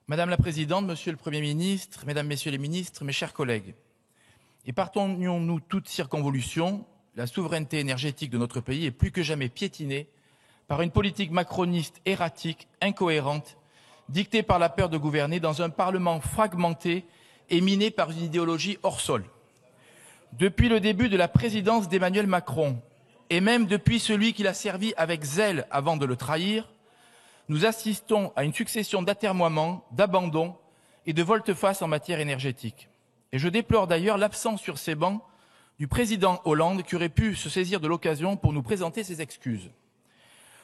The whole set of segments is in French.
Madame la Présidente, Monsieur le Premier ministre, Mesdames, Messieurs les ministres, mes chers collègues, épargnons-nous toute circonvolution, la souveraineté énergétique de notre pays est plus que jamais piétinée par une politique macroniste erratique, incohérente, dictée par la peur de gouverner dans un Parlement fragmenté et miné par une idéologie hors sol. Depuis le début de la présidence d'Emmanuel Macron, et même depuis celui qu'il a servi avec zèle avant de le trahir, nous assistons à une succession d'atermoiements, d'abandons et de volte-face en matière énergétique. Et je déplore d'ailleurs l'absence sur ces bancs du président Hollande qui aurait pu se saisir de l'occasion pour nous présenter ses excuses.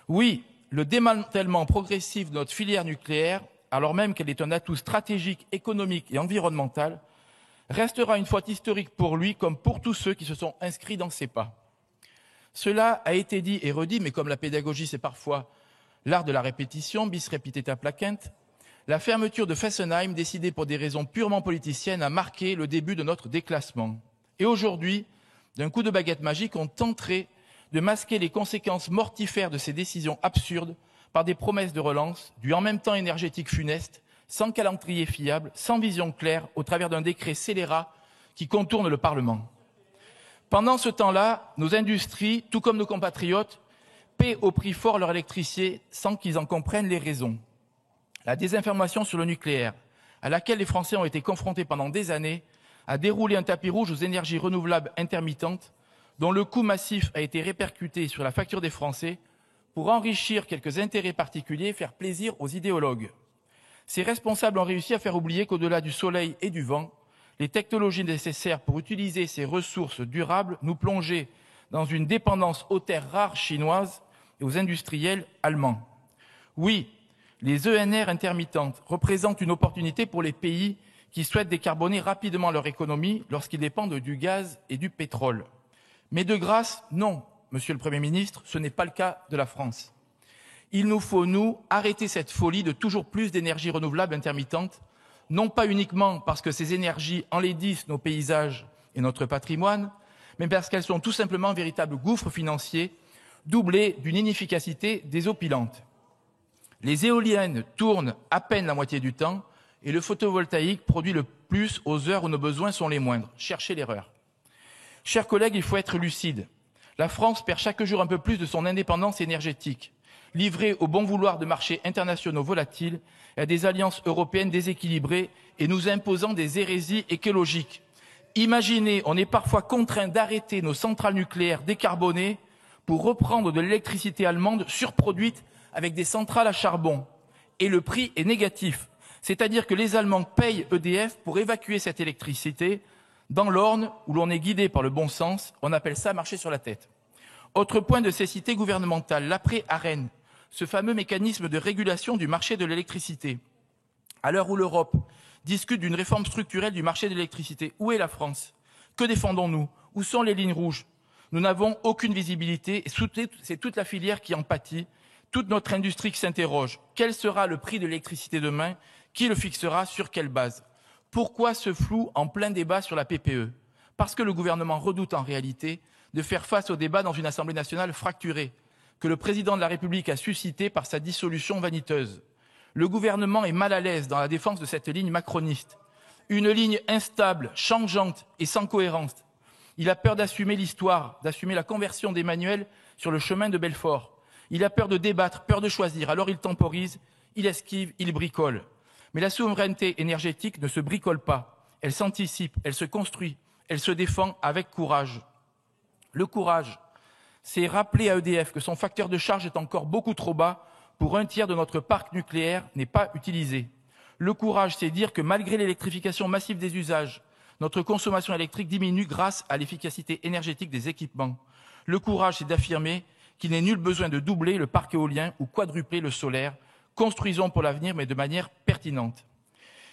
Oui, le démantèlement progressif de notre filière nucléaire, alors même qu'elle est un atout stratégique, économique et environnemental, restera une faute historique pour lui comme pour tous ceux qui se sont inscrits dans ses pas. Cela a été dit et redit, mais comme la pédagogie c'est parfois l'art de la répétition, bis repetita placent, la fermeture de Fessenheim, décidée pour des raisons purement politiciennes, a marqué le début de notre déclassement. Et aujourd'hui, d'un coup de baguette magique, on tenterait de masquer les conséquences mortifères de ces décisions absurdes par des promesses de relance, du en même temps énergétique funeste, sans calendrier fiable, sans vision claire, au travers d'un décret scélérat qui contourne le Parlement. Pendant ce temps-là, nos industries, tout comme nos compatriotes, paient au prix fort leur électricité sans qu'ils en comprennent les raisons. La désinformation sur le nucléaire, à laquelle les Français ont été confrontés pendant des années, a déroulé un tapis rouge aux énergies renouvelables intermittentes, dont le coût massif a été répercuté sur la facture des Français pour enrichir quelques intérêts particuliers et faire plaisir aux idéologues. Ces responsables ont réussi à faire oublier qu'au-delà du soleil et du vent, les technologies nécessaires pour utiliser ces ressources durables nous plongeaient dans une dépendance aux terres rares chinoises et aux industriels allemands. Oui, les ENR intermittentes représentent une opportunité pour les pays qui souhaitent décarboner rapidement leur économie lorsqu'ils dépendent du gaz et du pétrole. Mais de grâce, non, Monsieur le Premier ministre, ce n'est pas le cas de la France. Il nous faut, nous, arrêter cette folie de toujours plus d'énergie renouvelable intermittente, non pas uniquement parce que ces énergies enlaidissent nos paysages et notre patrimoine, mais parce qu'elles sont tout simplement un véritable gouffre financier, doublé d'une inefficacité désopilante. Les éoliennes tournent à peine la moitié du temps et le photovoltaïque produit le plus aux heures où nos besoins sont les moindres. Cherchez l'erreur. Chers collègues, il faut être lucide. La France perd chaque jour un peu plus de son indépendance énergétique, livrée au bon vouloir de marchés internationaux volatiles et à des alliances européennes déséquilibrées et nous imposant des hérésies écologiques. Imaginez, on est parfois contraint d'arrêter nos centrales nucléaires décarbonées pour reprendre de l'électricité allemande surproduite avec des centrales à charbon. Et le prix est négatif. C'est-à-dire que les Allemands payent EDF pour évacuer cette électricité dans l'Orne où l'on est guidé par le bon sens. On appelle ça marcher sur la tête. Autre point de cécité gouvernementale, l'après-ARENH, ce fameux mécanisme de régulation du marché de l'électricité. À l'heure où l'Europe discute d'une réforme structurelle du marché de l'électricité, où est la France? Que défendons-nous? Où sont les lignes rouges? Nous n'avons aucune visibilité et c'est toute la filière qui en pâtit, toute notre industrie qui s'interroge. Quel sera le prix de l'électricité demain? Qui le fixera? Sur quelle base? Pourquoi ce flou en plein débat sur la PPE? Parce que le gouvernement redoute en réalité de faire face au débat dans une Assemblée nationale fracturée, que le président de la République a suscité par sa dissolution vaniteuse. Le gouvernement est mal à l'aise dans la défense de cette ligne macroniste. Une ligne instable, changeante et sans cohérence. Il a peur d'assumer l'histoire, d'assumer la conversion d'Emmanuel sur le chemin de Belfort. Il a peur de débattre, peur de choisir. Alors il temporise, il esquive, il bricole. Mais la souveraineté énergétique ne se bricole pas. Elle s'anticipe, elle se construit, elle se défend avec courage. Le courage, c'est rappeler à EDF que son facteur de charge est encore beaucoup trop bas pour un tiers de notre parc nucléaire n'est pas utilisé. Le courage, c'est dire que malgré l'électrification massive des usages, notre consommation électrique diminue grâce à l'efficacité énergétique des équipements. Le courage, c'est d'affirmer qu'il n'est nul besoin de doubler le parc éolien ou quadrupler le solaire. Construisons pour l'avenir, mais de manière pertinente.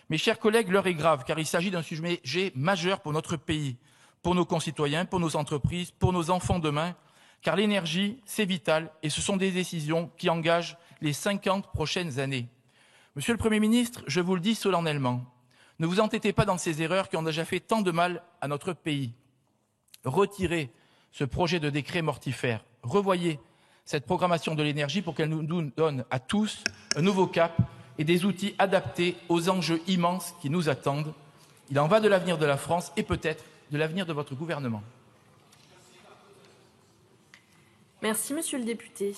Mes chers collègues, l'heure est grave, car il s'agit d'un sujet majeur pour notre pays, pour nos concitoyens, pour nos entreprises, pour nos enfants demain, car l'énergie, c'est vital, et ce sont des décisions qui engagent les 50 prochaines années. Monsieur le Premier ministre, je vous le dis solennellement, ne vous entêtez pas dans ces erreurs qui ont déjà fait tant de mal à notre pays. Retirez ce projet de décret mortifère, revoyez cette programmation de l'énergie pour qu'elle nous donne à tous un nouveau cap et des outils adaptés aux enjeux immenses qui nous attendent. Il en va de l'avenir de la France et peut-être de l'avenir de votre gouvernement. Merci, monsieur le député.